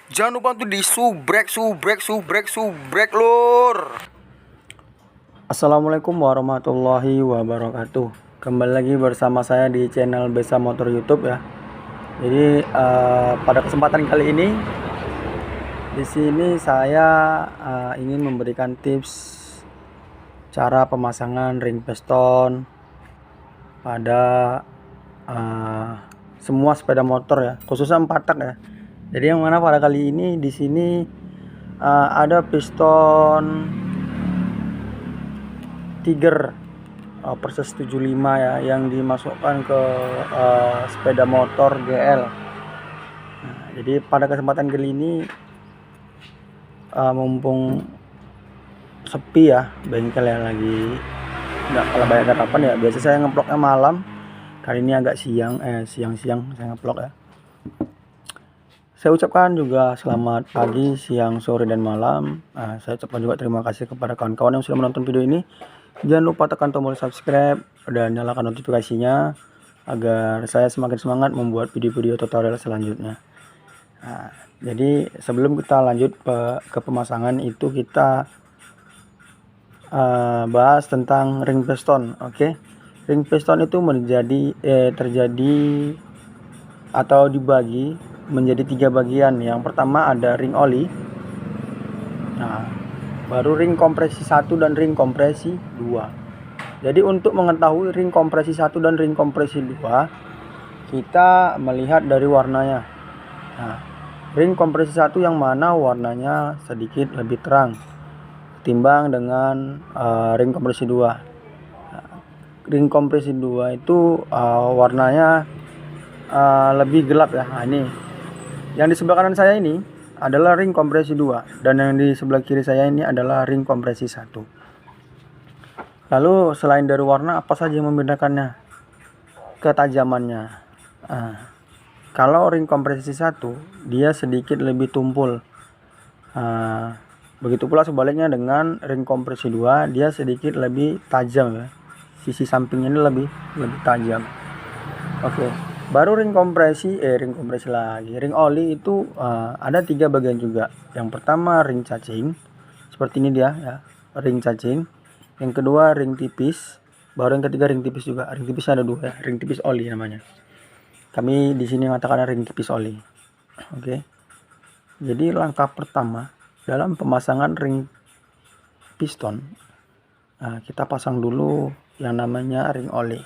Jangan lupa untuk di subrek lur. Assalamualaikum warahmatullahi wabarakatuh. Kembali lagi bersama saya di channel Besa Motor YouTube ya. Jadi pada kesempatan kali ini di sini saya ingin memberikan tips cara pemasangan ring piston pada semua sepeda motor ya, khususnya 4 tak ya. Jadi yang mana pada kali ini di sini ada piston Tiger Persis 75 ya, yang dimasukkan ke sepeda motor GL. Nah, jadi pada kesempatan kali ini mumpung sepi ya, bengkel ya lagi nggak kalah banyak harapan ya. Biasa saya ngeploknya malam, kali ini agak siang-siang saya ngeplok ya. Saya ucapkan juga selamat pagi, siang, sore, dan malam. Saya ucapkan juga terima kasih kepada kawan-kawan yang sudah menonton video ini. Jangan lupa tekan tombol subscribe dan nyalakan notifikasinya agar saya semakin semangat membuat video-video tutorial selanjutnya. Jadi sebelum kita lanjut ke pemasangan itu, kita bahas tentang ring piston. Oke. Ring piston itu terjadi atau dibagi menjadi 3 bagian. Yang pertama ada ring oli, baru ring kompresi 1 dan ring kompresi 2. Jadi untuk mengetahui ring kompresi 1 dan ring kompresi 2, kita melihat dari warnanya. Ring kompresi 1 yang mana warnanya sedikit lebih terang ketimbang dengan ring kompresi 2. Ring kompresi 2 itu warnanya lebih gelap ya. Ini yang di sebelah kanan saya ini adalah ring kompresi 2, dan yang di sebelah kiri saya ini adalah ring kompresi 1. Lalu selain dari warna, apa saja yang membedakannya? Ketajamannya. Kalau ring kompresi 1 dia sedikit lebih tumpul. Begitu pula sebaliknya dengan ring kompresi 2, dia sedikit lebih tajam ya. Sisi sampingnya ini lebih tajam. Oke. Baru ring oli itu ada 3 bagian juga. Yang pertama ring cacing, seperti ini dia ya, ring cacing. Yang kedua ring tipis, baru yang ketiga ring tipis juga. Ring tipis ada 2 ya, ring tipis oli namanya. Kami di sini mengatakan ring tipis oli. Oke. Jadi langkah pertama dalam pemasangan ring piston, kita pasang dulu yang namanya ring oli.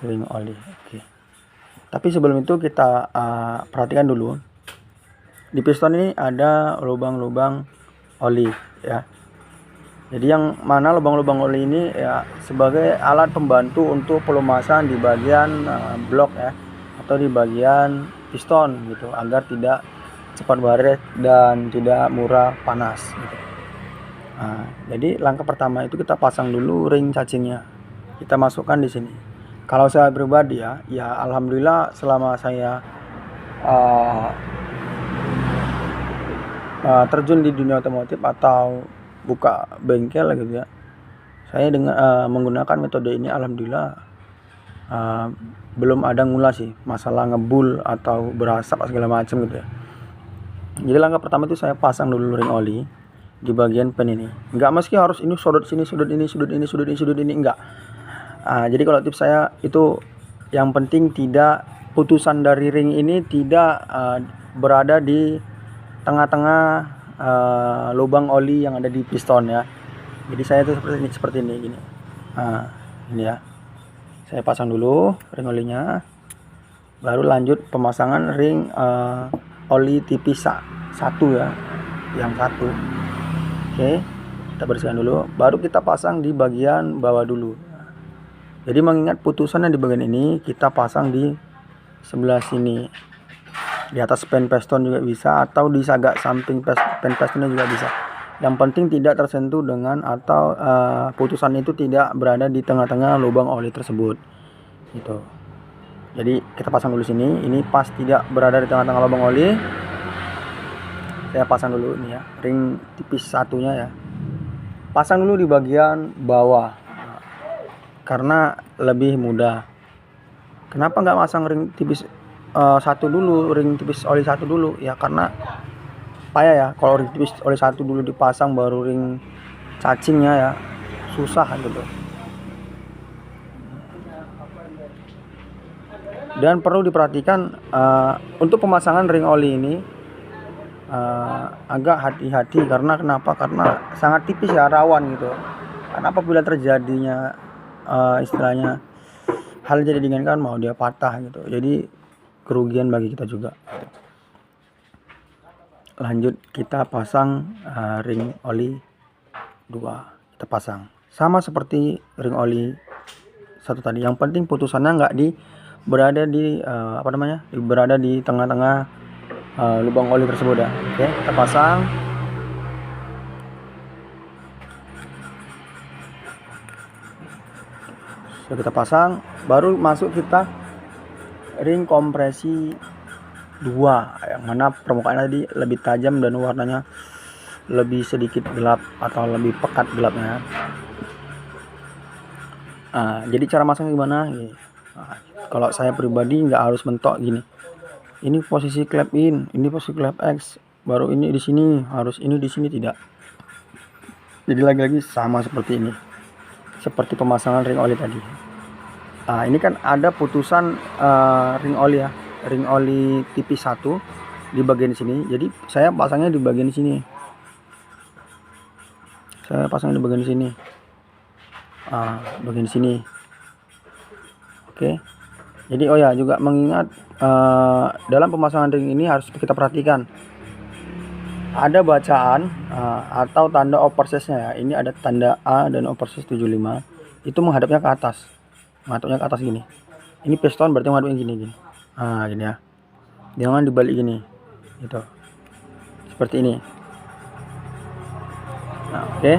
Oke. Tapi sebelum itu kita perhatikan dulu, di piston ini ada lubang-lubang oli ya. Jadi yang mana lubang-lubang oli ini ya sebagai alat pembantu untuk pelumasan di bagian blok ya, atau di bagian piston gitu, agar tidak cepat baret dan tidak murah panas gitu. Jadi langkah pertama itu kita pasang dulu ring cacingnya, kita masukkan di sini. Kalau saya pribadi ya alhamdulillah selama saya terjun di dunia otomotif atau buka bengkel gitu ya, saya dengan menggunakan metode ini alhamdulillah belum ada ngulas sih masalah ngebul atau berasap segala macam gitu ya. Jadi langkah pertama itu saya pasang dulu ring oli di bagian pen ini. Enggak meski harus ini sudut sini, sudut ini, sudut ini, sudut ini, sudut ini, enggak. Jadi kalau tips saya itu yang penting tidak putusan dari ring ini tidak berada di tengah-tengah lubang oli yang ada di piston ya. Jadi saya itu seperti ini gini. Ini ya. Saya pasang dulu ring olinya. Baru lanjut pemasangan ring oli tipis 1 ya. Yang 1. Oke. Kita bersihkan dulu, baru kita pasang di bagian bawah dulu. Jadi mengingat putusannya di bagian ini, kita pasang di sebelah sini. Di atas pen piston juga bisa, atau di sagak samping pen pistonnya juga bisa. Yang penting tidak tersentuh dengan atau putusan itu tidak berada di tengah-tengah lubang oli tersebut. Gitu. Jadi kita pasang dulu sini, ini pas tidak berada di tengah-tengah lubang oli. Saya pasang dulu ini ya, ring tipis 1-nya ya. Pasang dulu di bagian bawah. Karena lebih mudah. Kenapa nggak masang ring tipis 1 dulu, ring tipis oli 1 dulu? Ya karena payah ya kalau ring tipis oli satu dulu dipasang baru ring cacingnya ya susah gitu. Dan perlu diperhatikan untuk pemasangan ring oli ini agak hati-hati karena kenapa? Karena sangat tipis ya, rawan gitu. Karena apabila terjadinya istilahnya hal jadi diinginkan mau dia patah gitu. Jadi kerugian bagi kita juga. Lanjut kita pasang ring oli 2. Kita pasang sama seperti ring oli 1 tadi. Yang penting putusannya nggak berada di tengah-tengah lubang oli tersebut ya. Oke, kita pasang. Sudah kita pasang, baru masuk kita ring kompresi 2 yang mana permukaannya tadi lebih tajam dan warnanya lebih sedikit gelap atau lebih pekat gelapnya. Jadi cara masangnya gimana? Kalau saya pribadi nggak harus mentok gini. Ini posisi klep in, ini posisi klep X, baru ini di sini, harus ini di sini, tidak. Jadi lagi-lagi sama seperti ini. Seperti pemasangan ring oli tadi. Ini kan ada putusan ring oli ya. Ring oli tipis 1 di bagian sini. Jadi saya pasangnya di bagian sini. Bagian sini. Oke. Jadi juga mengingat dalam pemasangan ring ini harus kita perhatikan ada bacaan atau tanda oversize-nya ya. Ini ada tanda A dan oversize 75. Itu menghadapnya ke atas. Menghadapnya ke atas gini. Ini piston berarti menghadapnya gini. Gini ya. Jangan dibalik gini. Gitu. Seperti ini. Oke.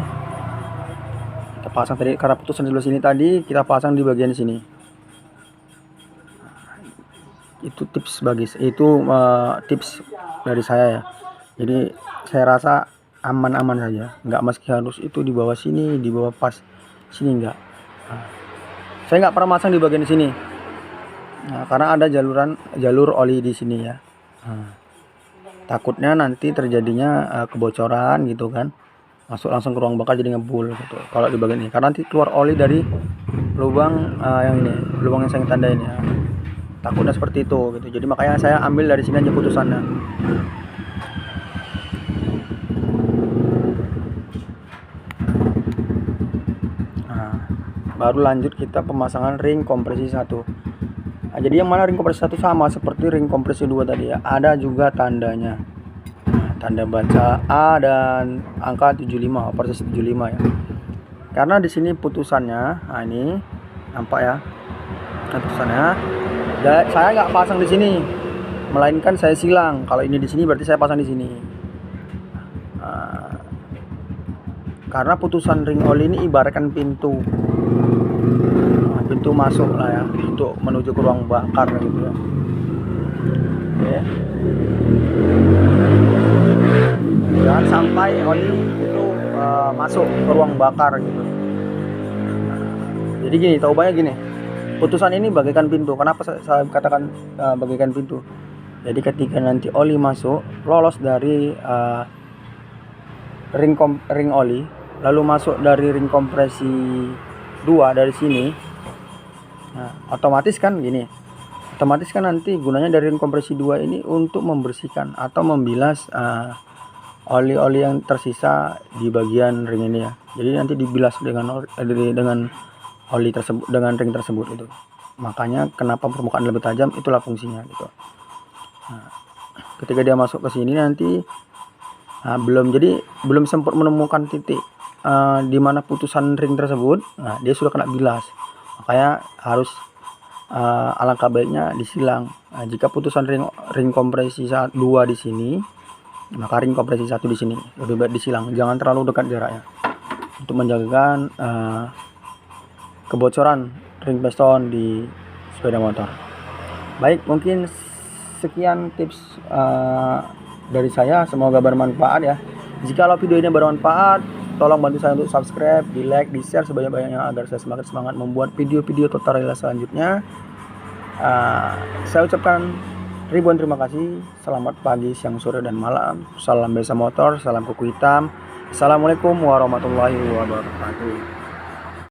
Kita pasang tadi karena putusan di sebelah sini tadi, kita pasang di bagian sini. Itu tips dari saya ya. Jadi saya rasa aman-aman saja, nggak meski harus itu di bawah sini, di bawah pas sini enggak. Saya nggak pernah masang di bagian sini, karena ada jalur oli di sini ya. Takutnya nanti terjadinya kebocoran gitu kan, masuk langsung ke ruang bakar jadi ngebul gitu. Kalau di bagian ini, karena nanti keluar oli dari lubang yang ini, lubang yang saya tanda ini ya. Takutnya seperti itu gitu. Jadi makanya saya ambil dari sini aja putusannya. Baru lanjut kita pemasangan ring kompresi 1. Jadi yang mana ring kompresi 1 sama seperti ring kompresi 2 tadi ya. Ada juga tandanya. Tanda baca A dan angka 75, persis 75 ya. Karena di sini putusannya, ini nampak ya. Putusannya saya nggak pasang di sini, melainkan saya silang. Kalau ini di sini berarti saya pasang di sini. Karena putusan ring oli ini ibaratkan pintu masuk lah ya, untuk menuju ke ruang bakar gitu ya. Oke. Jangan sampai oli itu masuk ke ruang bakar gitu. Jadi gini, taubanya gini. Putusan ini bagaikan pintu. Kenapa saya katakan bagaikan pintu? Jadi ketika nanti oli masuk, lolos dari ring oli, lalu masuk dari ring kompresi 2 dari sini. Otomatis kan gini. Otomatis kan nanti gunanya dari ring kompresi 2 ini untuk membersihkan atau membilas oli-oli yang tersisa di bagian ring ini ya. Jadi nanti dibilas dengan oli tersebut, dengan ring tersebut itu. Makanya kenapa permukaan lebih tajam, itulah fungsinya gitu. Ketika dia masuk ke sini nanti belum sempat menemukan titik di mana putusan ring tersebut, dia sudah kena bilas. Makanya harus alangkah baiknya disilang. Jika putusan ring kompresi 2 di sini, maka ring kompresi 1 di sini lebih baik disilang. Jangan terlalu dekat jaraknya untuk menjaga kebocoran ring piston di sepeda motor. Baik, mungkin sekian tips dari saya, semoga bermanfaat ya. Jika video ini bermanfaat, tolong bantu saya untuk subscribe, di like, di share sebanyak-banyaknya agar saya semakin semangat membuat video-video tutorial selanjutnya. Saya ucapkan Ribuan terima kasih. Selamat pagi, siang, sore, dan malam. Salam Besa Motor, salam kuku hitam. Assalamualaikum warahmatullahi wabarakatuh.